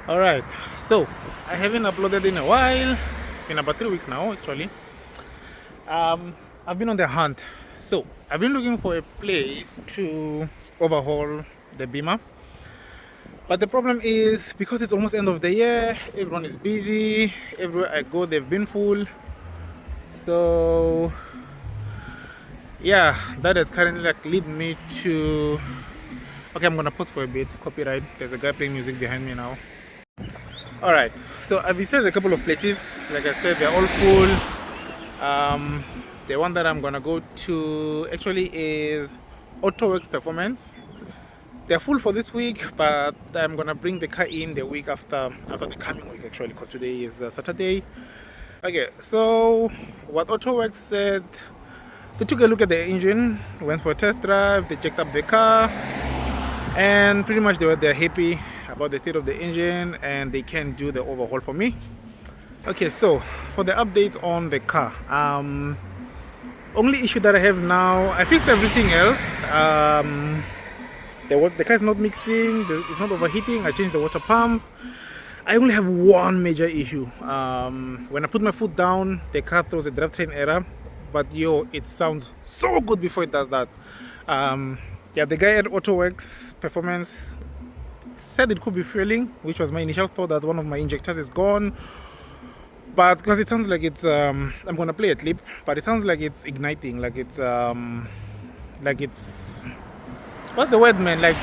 Alright, so I haven't uploaded in a while. It's been about 3 weeks now, actually. I've been on the hunt. So I've been looking for a place to overhaul the Beamer. But the problem is because it's almost end of the year, everyone is busy. Everywhere I go, they've been full. So yeah, that has currently lead me to. Okay, I'm gonna pause for a bit. Copyright. There's a guy playing music behind me now. Alright, so I've visited a couple of places. Like I said, they're all full. The one that I'm gonna go to actually is AutoWorks Performance. They're full for this week, but I'm gonna bring the car in the week after the coming week actually, because today is Saturday. Okay, so what AutoWorks said, they took a look at the engine, went for a test drive, they checked up the car, and pretty much they're happy about the state of the engine and they can do the overhaul for me. Okay, so for the update on the car, only issue that I have now, I fixed everything else. The car is not mixing, it's not overheating. I changed the water pump. I only have one major issue. When I put my foot down, the car throws a drivetrain error, but it sounds so good before it does that. Yeah, the guy at AutoWorks Performance said it could be fueling, which was my initial thought, that one of my injectors is gone. But because it sounds like it's, I'm gonna play a clip, but it sounds like it's igniting, like it's, what's the word, man? Like,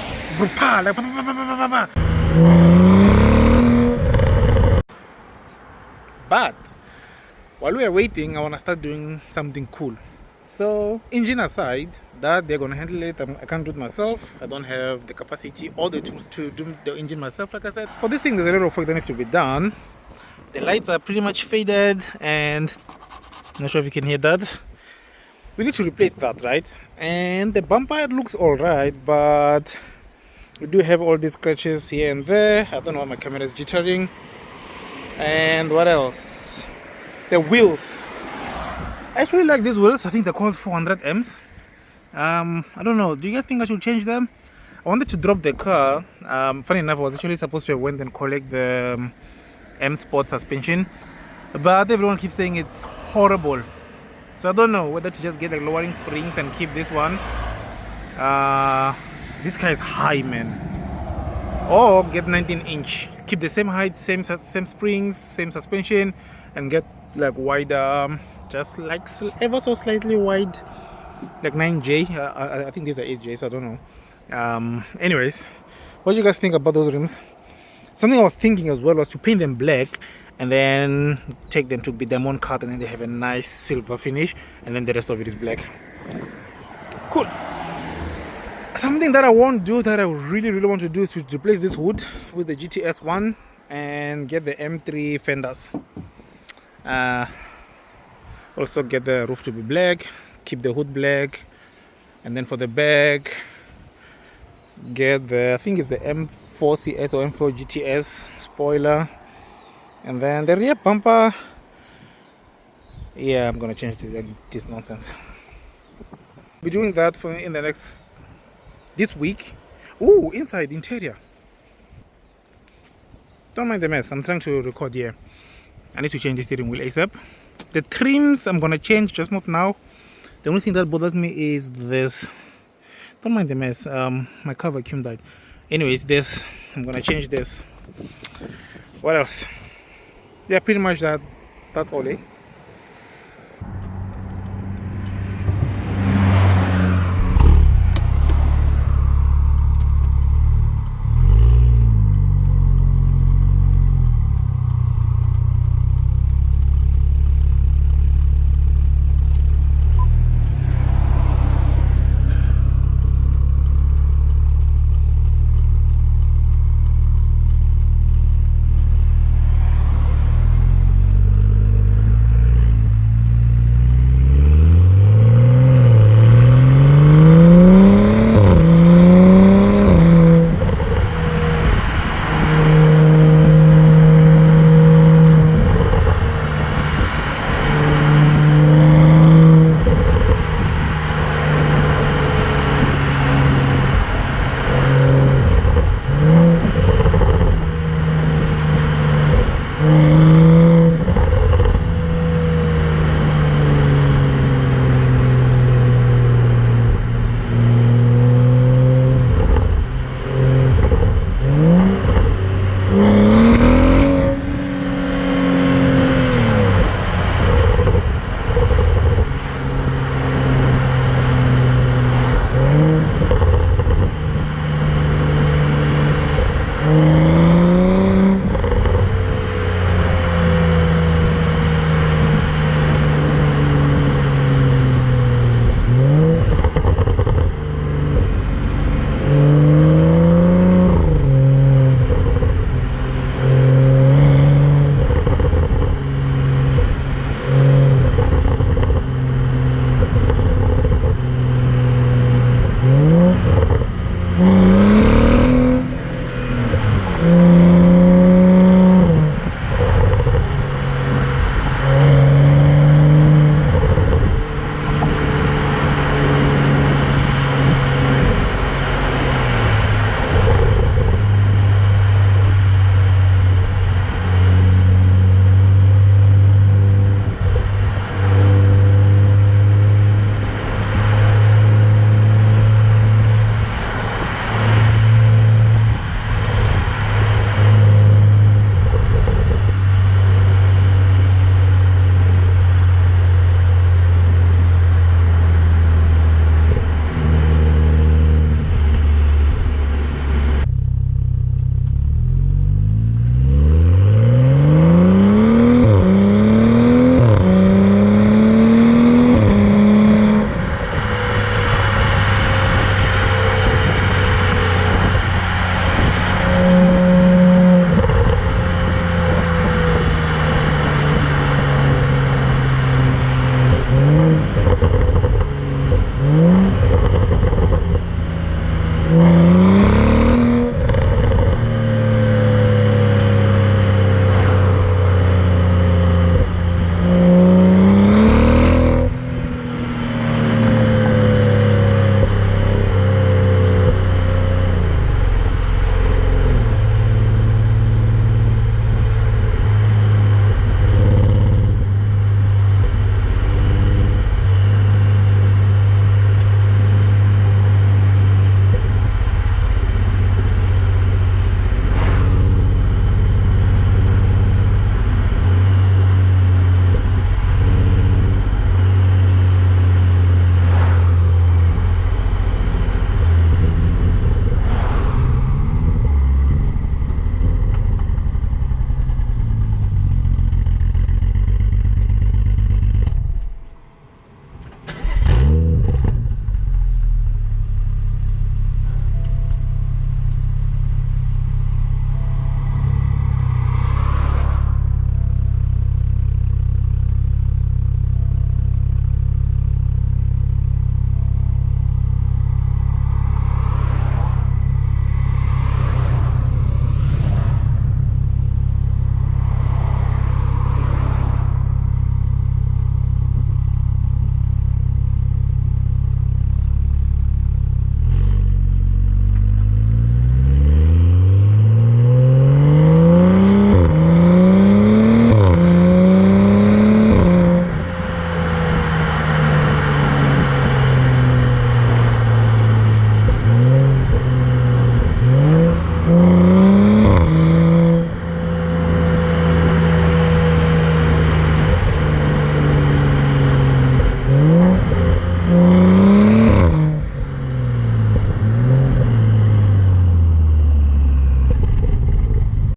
but while we are waiting, I wanna start doing something cool. So, engine aside, that they're gonna handle it. I can't do it myself. I don't have the capacity or the tools to do the engine myself. Like I said, for this thing, there's a lot of work that needs to be done. The lights are pretty much faded, and I'm not sure if you can hear that. We need to replace that, right? And the bumper, it looks all right, but we do have all these scratches here and there. I don't know why my camera is jittering. And what else? The wheels. I actually like these wheels. I think they're called 400 Ms. I don't know. Do you guys think I should change them? I wanted to drop the car. Funny enough, I was actually supposed to have went and collect the M Sport suspension, but everyone keeps saying it's horrible. So I don't know whether to just get like lowering springs and keep this one. This car is high, man. Or get 19-inch. Keep the same height, same springs, same suspension, and get like wider. Just like ever so slightly wide, like 9J. I think these are 8Js, I don't know. Anyways, what do you guys think about those rims? Something I was thinking as well was to paint them black and then take them to be diamond cut, and then they have a nice silver finish, and then the rest of it is black. Cool. Something that I won't do, that I really want to do, is to replace this hood with the GTS one and get the M3 fenders. Also get the roof to be black, keep the hood black, and then for the back, get the, I think it's the M4 CS or M4 GTS spoiler, and then the rear bumper. Yeah, I'm gonna change this nonsense. Be doing that for in the next this week. Ooh, inside interior. Don't mind the mess. I'm trying to record here. I need to change the steering wheel ASAP. The trims I'm gonna change, just not now. The only thing that bothers me is this. Don't mind the mess. My car vacuum died. Anyways, this, I'm gonna change this. What else? Yeah, pretty much that's all, eh?